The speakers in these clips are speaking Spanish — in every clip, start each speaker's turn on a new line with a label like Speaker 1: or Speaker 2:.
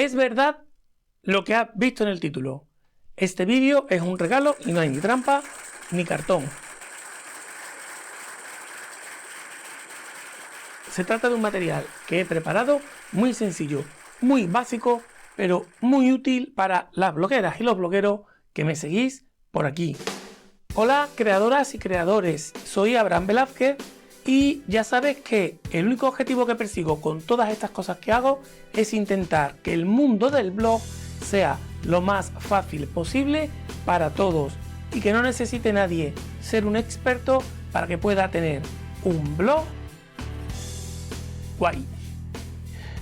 Speaker 1: Es verdad lo que has visto en el título. Este vídeo es un regalo y no hay ni trampa ni cartón. Se trata de un material que he preparado muy sencillo, muy básico, pero muy útil para las blogueras y los blogueros que me seguís por aquí. Hola creadoras y creadores, soy Abraham Velázquez y ya sabes que el único objetivo que persigo con todas estas cosas que hago es intentar que el mundo del blog sea lo más fácil posible para todos y que no necesite nadie ser un experto para que pueda tener un blog guay.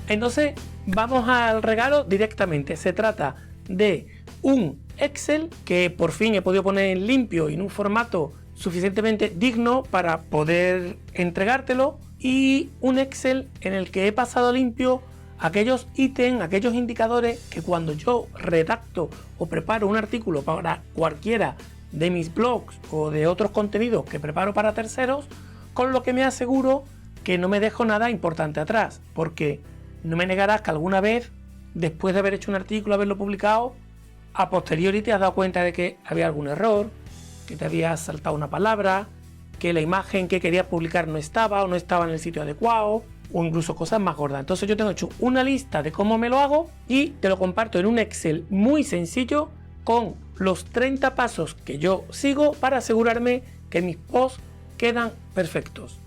Speaker 1: Entonces vamos al regalo directamente. Se trata de un Excel que por fin he podido poner en limpio y en un formato suficientemente digno para poder entregártelo, y un Excel en el que he pasado limpio aquellos ítems, aquellos indicadores que cuando yo redacto o preparo un artículo para cualquiera de mis blogs o de otros contenidos que preparo para terceros, con lo que me aseguro que no me dejo nada importante atrás, porque no me negarás que alguna vez, después de haber hecho un artículo, haberlo publicado, a posteriori te has dado cuenta de que había algún error, que te había saltado una palabra, que la imagen que querías publicar no estaba o no estaba en el sitio adecuado, o incluso cosas más gordas. Entonces yo tengo hecho una lista de cómo me lo hago y te lo comparto en un Excel muy sencillo con los 30 pasos que yo sigo para asegurarme que mis posts quedan perfectos.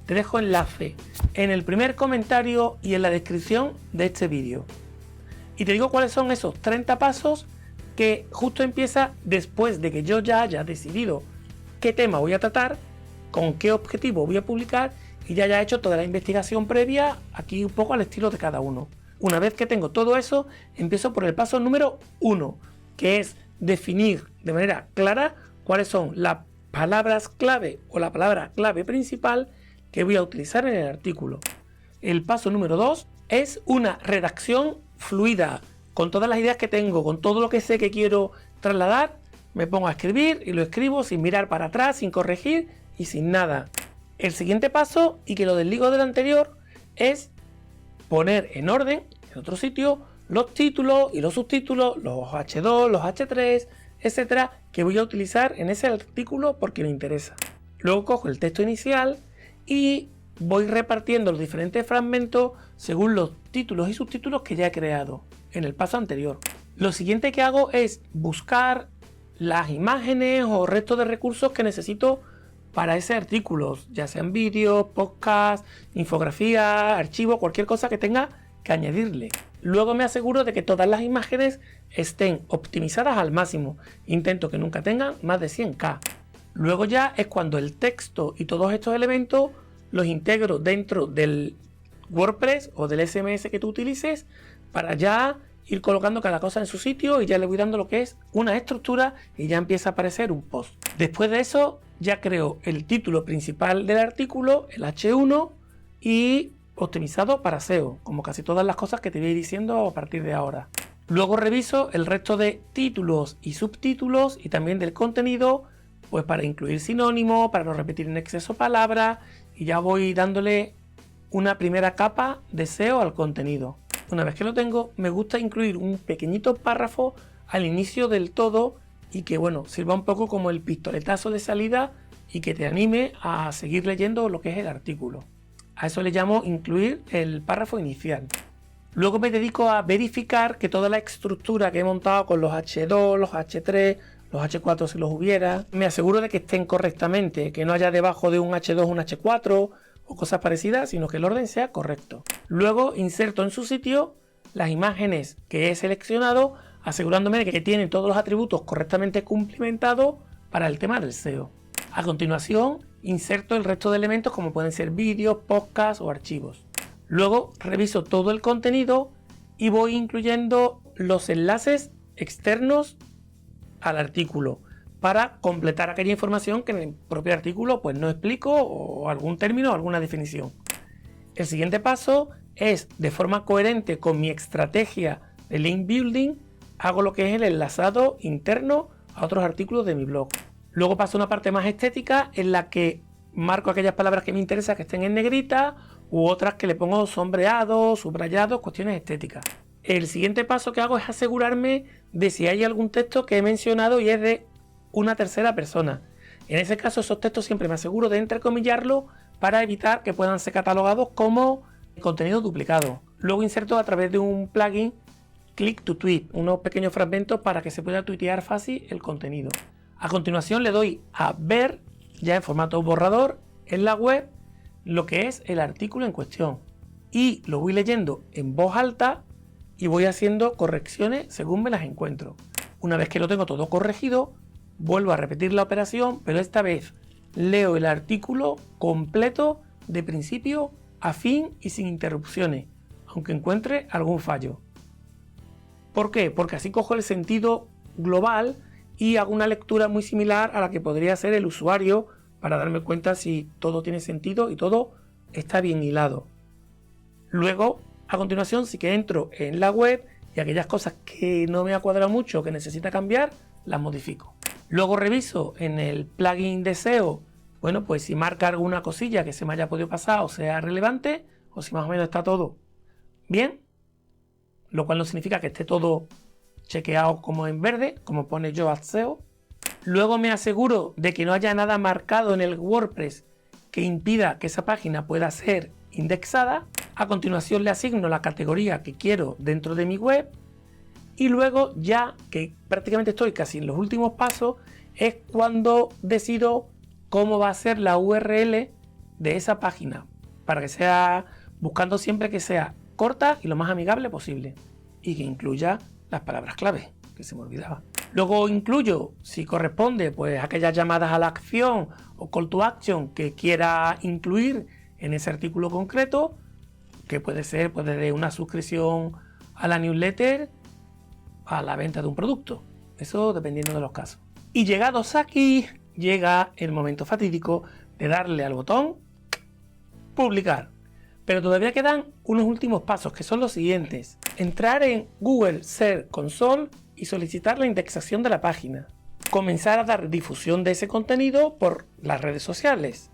Speaker 1: Te dejo enlace en el primer comentario y en la descripción de este vídeo. Y te digo cuáles son esos 30 pasos que justo empieza después de que yo ya haya decidido qué tema voy a tratar, con qué objetivo voy a publicar y ya haya hecho toda la investigación previa, aquí un poco al estilo de cada uno. Una vez que tengo todo eso, empiezo por el paso número 1, que es definir de manera clara cuáles son las palabras clave o la palabra clave principal que voy a utilizar en el artículo. El paso número 2 es una redacción fluida, con todas las ideas que tengo, con todo lo que sé que quiero trasladar, me pongo a escribir y lo escribo sin mirar para atrás, sin corregir y sin nada. El siguiente paso, y que lo desligo del anterior, es poner en orden, en otro sitio, los títulos y los subtítulos, los H2, los H3, etcétera, que voy a utilizar en ese artículo porque me interesa. Luego cojo el texto inicial y voy repartiendo los diferentes fragmentos según los títulos y subtítulos que ya he creado en el paso anterior. Lo siguiente que hago es buscar las imágenes o restos de recursos que necesito para ese artículo, ya sean vídeos, podcasts, infografías, archivos, cualquier cosa que tenga que añadirle. Luego me aseguro de que todas las imágenes estén optimizadas al máximo. Intento que nunca tengan más de 100K. Luego ya es cuando el texto y todos estos elementos los integro dentro del WordPress o del SMS que tú utilices para ya ir colocando cada cosa en su sitio y ya le voy dando lo que es una estructura y ya empieza a aparecer un post. Después de eso ya creo el título principal del artículo, el H1, y optimizado para SEO, como casi todas las cosas que te voy a ir diciendo a partir de ahora. Luego reviso el resto de títulos y subtítulos y también del contenido, pues para incluir sinónimos, para no repetir en exceso palabras, y ya voy dándole una primera capa de SEO al contenido. Una vez que lo tengo, me gusta incluir un pequeñito párrafo al inicio del todo y que, bueno, sirva un poco como el pistoletazo de salida y que te anime a seguir leyendo lo que es el artículo. A eso le llamo incluir el párrafo inicial. Luego me dedico a verificar que toda la estructura que he montado con los H2, los H3, los H4 si los hubiera, me aseguro de que estén correctamente, que no haya debajo de un H2 un H4 o cosas parecidas, sino que el orden sea correcto. Luego inserto en su sitio las imágenes que he seleccionado, asegurándome de que tienen todos los atributos correctamente cumplimentados para el tema del SEO. A continuación inserto el resto de elementos como pueden ser vídeos, podcasts o archivos. Luego reviso todo el contenido y voy incluyendo los enlaces externos al artículo para completar aquella información que en el propio artículo pues no explico, o algún término o alguna definición. El siguiente paso es, de forma coherente con mi estrategia de link building, hago lo que es el enlazado interno a otros artículos de mi blog. Luego paso a una parte más estética en la que marco aquellas palabras que me interesan que estén en negrita u otras que le pongo sombreados, subrayados, cuestiones estéticas. el siguiente paso que hago es asegurarme de si hay algún texto que he mencionado y es de una tercera persona. En ese caso, esos textos siempre me aseguro de entrecomillarlo para evitar que puedan ser catalogados como contenido duplicado. Luego inserto a través de un plugin Click to Tweet, unos pequeños fragmentos para que se pueda tuitear fácil el contenido. A continuación le doy a ver, ya en formato borrador, en la web, lo que es el artículo en cuestión. Y lo voy leyendo en voz alta y voy haciendo correcciones según me las encuentro. Una vez que lo tengo todo corregido, vuelvo a repetir la operación, pero esta vez leo el artículo completo de principio a fin y sin interrupciones, aunque encuentre algún fallo. ¿Por qué? Porque así cojo el sentido global y hago una lectura muy similar a la que podría hacer el usuario para darme cuenta si todo tiene sentido y todo está bien hilado. Luego, a continuación, sí que entro en la web y aquellas cosas que no me ha cuadrado mucho, que necesita cambiar, las modifico. Luego reviso en el plugin de SEO, bueno, pues si marca alguna cosilla que se me haya podido pasar o sea relevante, o si más o menos está todo bien, lo cual no significa que esté todo chequeado como en verde, como pone Yoast SEO. Luego me aseguro de que no haya nada marcado en el WordPress que impida que esa página pueda ser indexada. A continuación le asigno la categoría que quiero dentro de mi web. Y luego, ya que prácticamente estoy casi en los últimos pasos, es cuando decido cómo va a ser la URL de esa página, para que sea, buscando siempre que sea corta y lo más amigable posible, y que incluya las palabras clave, que se me olvidaba. Luego incluyo, si corresponde, pues aquellas llamadas a la acción o call to action que quiera incluir en ese artículo concreto, que puede ser pues, desde una suscripción a la newsletter a la venta de un producto, eso dependiendo de los casos. Y llegados aquí, llega el momento fatídico de darle al botón publicar. Pero todavía quedan unos últimos pasos, que son los siguientes: entrar en Google Search Console y solicitar la indexación de la página, comenzar a dar difusión de ese contenido por las redes sociales,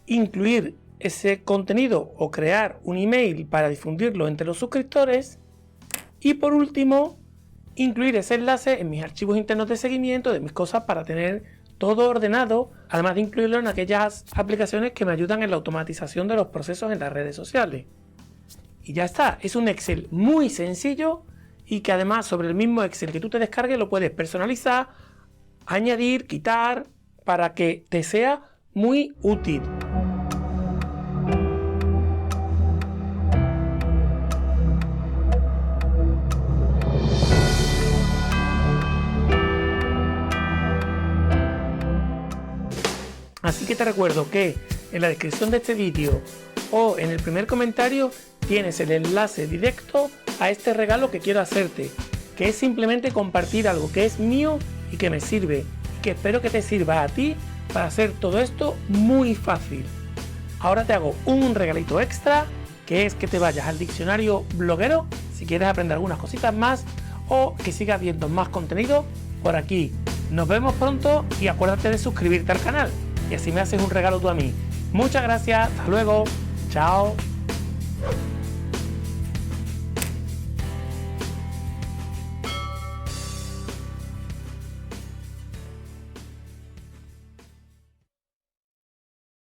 Speaker 1: incluir ese contenido o crear un email para difundirlo entre los suscriptores. Y por último, incluir ese enlace en mis archivos internos de seguimiento de mis cosas para tener todo ordenado, además de incluirlo en aquellas aplicaciones que me ayudan en la automatización de los procesos en las redes sociales. Y ya está, es un Excel muy sencillo y que además sobre el mismo Excel que tú te descargues lo puedes personalizar, añadir, quitar, para que te sea muy útil. Así que te recuerdo que en la descripción de este vídeo o en el primer comentario tienes el enlace directo a este regalo que quiero hacerte, que es simplemente compartir algo que es mío y que me sirve, que espero que te sirva a ti para hacer todo esto muy fácil. Ahora te hago un regalito extra, que es que te vayas al diccionario bloguero si quieres aprender algunas cositas más o que sigas viendo más contenido por aquí. Nos vemos pronto y acuérdate de suscribirte al canal. Y así me haces un regalo tú a mí. Muchas gracias, hasta luego, chao.